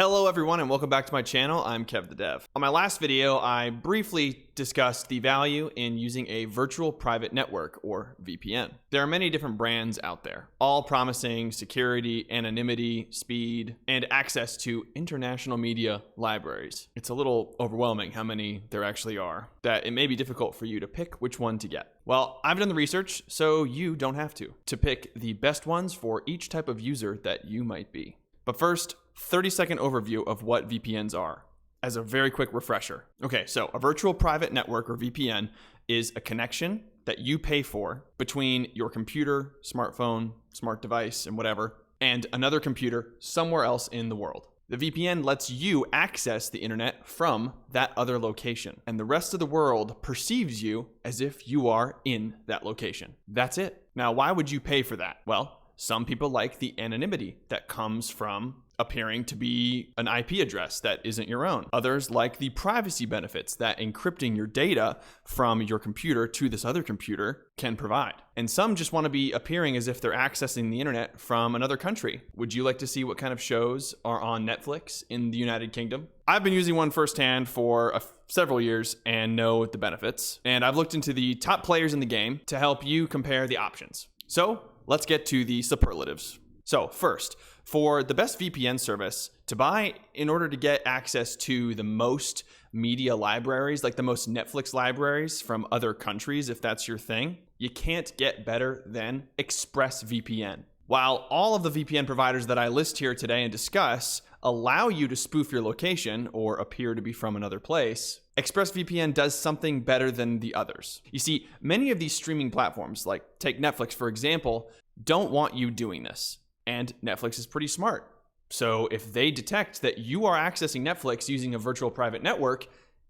Hello everyone and welcome back to my channel. I'm Kev the Dev. On my last video, I briefly discussed the value in using a virtual private network or VPN. There are many different brands out there, all promising security, anonymity, speed, and access to international media libraries. It's a little overwhelming how many there actually are, that it may be difficult for you to pick which one to get. Well, I've done the research, so you don't have to pick the best ones for each type of user that you might be. But first, 30-second overview of what VPNs are, as a very quick refresher. Okay, so a virtual private network, or VPN, is a connection that you pay for between your computer, smartphone, smart device, and whatever, and another computer somewhere else in the world. The VPN lets you access the internet from that other location, and the rest of the world perceives you as if you are in that location. That's it. Now, why would you pay for that? Well, some people like the anonymity that comes from appearing to be an IP address that isn't your own. Others like the privacy benefits that encrypting your data from your computer to this other computer can provide. And some just want to be appearing as if they're accessing the internet from another country. Would you like to see what kind of shows are on Netflix in the United Kingdom? I've been using one firsthand for several years and know the benefits. And I've looked into the top players in the game to help you compare the options. So let's get to the superlatives. So first, for the best VPN service to buy in order to get access to the most media libraries, like the most Netflix libraries from other countries, if that's your thing, you can't get better than ExpressVPN. While all of the VPN providers that I list here today and discuss allow you to spoof your location or appear to be from another place, ExpressVPN does something better than the others. You see, many of these streaming platforms, like take Netflix for example, don't want you doing this. And Netflix is pretty smart. So if they detect that you are accessing Netflix using a virtual private network,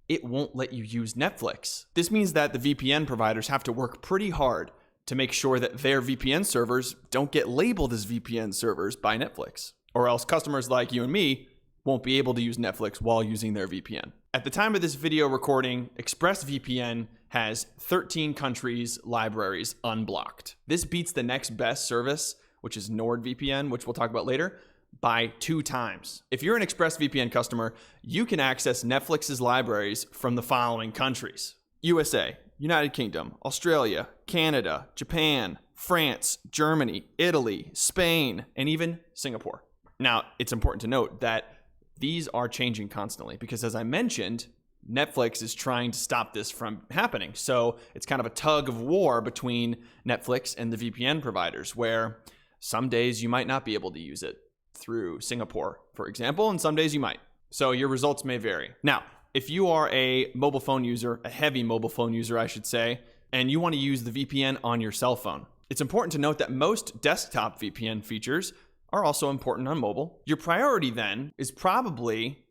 it won't let you use Netflix. This means that the VPN providers have to work pretty hard to make sure that their VPN servers don't get labeled as VPN servers by Netflix, or else customers like you and me won't be able to use Netflix while using their VPN. At the time of this video recording, ExpressVPN has 13 countries' libraries unblocked. This beats the next best service, which is NordVPN, which we'll talk about later, by 2 times. If you're an ExpressVPN customer, you can access Netflix's libraries from the following countries: USA, United Kingdom, Australia, Canada, Japan, France, Germany, Italy, Spain, and even Singapore. Now, it's important to note that these are changing constantly because, as I mentioned, Netflix is trying to stop this from happening. So it's kind of a tug of war between Netflix and the VPN providers, where some days you might not be able to use it through Singapore, for example, and some days you might. So your results may vary. Now, if you are a mobile phone user, a heavy mobile phone user, I should say, and you want to use the VPN on your cell phone, it's important to note that most desktop VPN features are also important on mobile. Your priority then is probably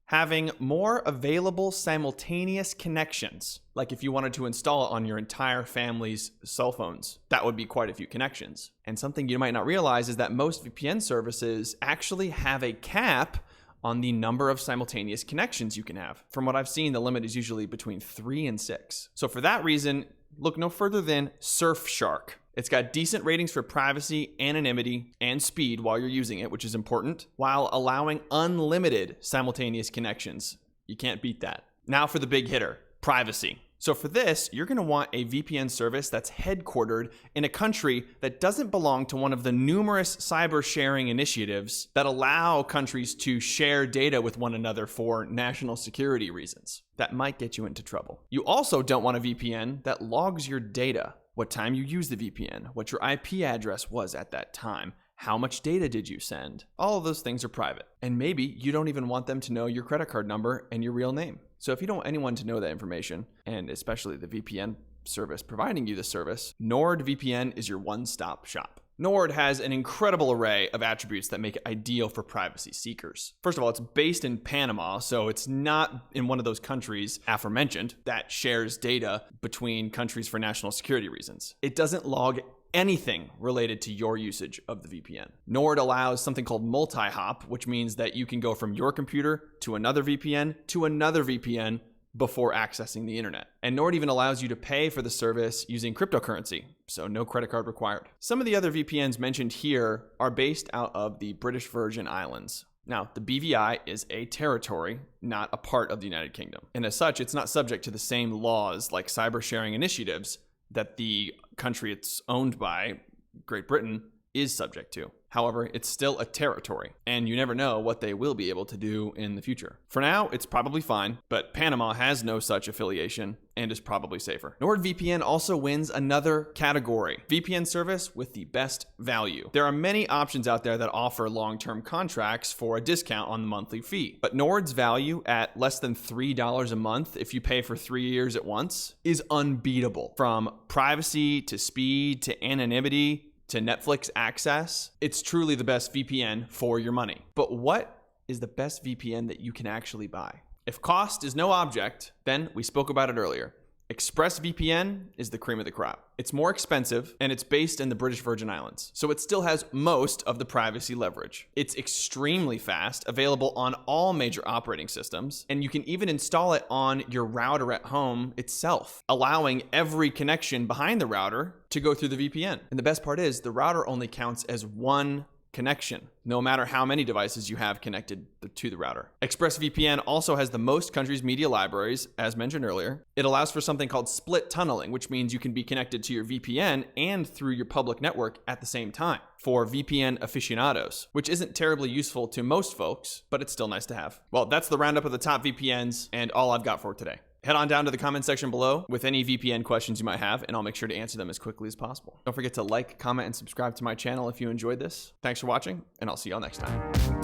having more available simultaneous connections. Like if you wanted to install it on your entire family's cell phones, that would be quite a few connections. And something you might not realize is that most VPN services actually have a cap on the number of simultaneous connections you can have. From what I've seen, the limit is usually between 3 and 6. So for that reason, look no further than Surfshark. It's got decent ratings for privacy, anonymity, and speed while you're using it, which is important, while allowing unlimited simultaneous connections. You can't beat that. Now for the big hitter, privacy. So for this, you're going to want a VPN service that's headquartered in a country that doesn't belong to one of the numerous cyber sharing initiatives that allow countries to share data with one another for national security reasons. That might get you into trouble. You also don't want a VPN that logs your data. What time you used the VPN, what your IP address was at that time, how much data did you send? All of those things are private. And maybe you don't even want them to know your credit card number and your real name. So if you don't want anyone to know that information, and especially the VPN service providing you the service, NordVPN is your one-stop shop. Nord has an incredible array of attributes that make it ideal for privacy seekers. First of all, it's based in Panama, so it's not in one of those countries aforementioned that shares data between countries for national security reasons. It doesn't log anything related to your usage of the VPN. Nord allows something called multi-hop, which means that you can go from your computer to another VPN before accessing the internet. And Nord even allows you to pay for the service using cryptocurrency, so no credit card required. Some of the other VPNs mentioned here are based out of the British Virgin Islands. Now, the BVI is a territory, not a part of the United Kingdom. And as such, it's not subject to the same laws like cyber sharing initiatives that the country it's owned by, Great Britain, is subject to. However, it's still a territory, and you never know what they will be able to do in the future. For now, it's probably fine, but Panama has no such affiliation and is probably safer. NordVPN also wins another category, VPN service with the best value. There are many options out there that offer long-term contracts for a discount on the monthly fee, but Nord's value at less than $3 a month if you pay for 3 years at once is unbeatable. From privacy to speed to anonymity to Netflix access, it's truly the best VPN for your money. But what is the best VPN that you can actually buy? If cost is no object, then we spoke about it earlier. ExpressVPN is the cream of the crop. It's more expensive and it's based in the British Virgin Islands, so it still has most of the privacy leverage. It's extremely fast, available on all major operating systems, and you can even install it on your router at home itself, allowing every connection behind the router to go through the VPN. And the best part is the router only counts as one connection, no matter how many devices you have connected to the router. ExpressVPN also has the most countries' media libraries, as mentioned earlier. It allows for something called split tunneling, which means you can be connected to your VPN and through your public network at the same time for VPN aficionados, which isn't terribly useful to most folks, but it's still nice to have. Well, that's the roundup of the top VPNs and all I've got for today. Head on down to the comment section below with any VPN questions you might have, and I'll make sure to answer them as quickly as possible. Don't forget to like, comment, and subscribe to my channel if you enjoyed this. Thanks for watching, and I'll see y'all next time.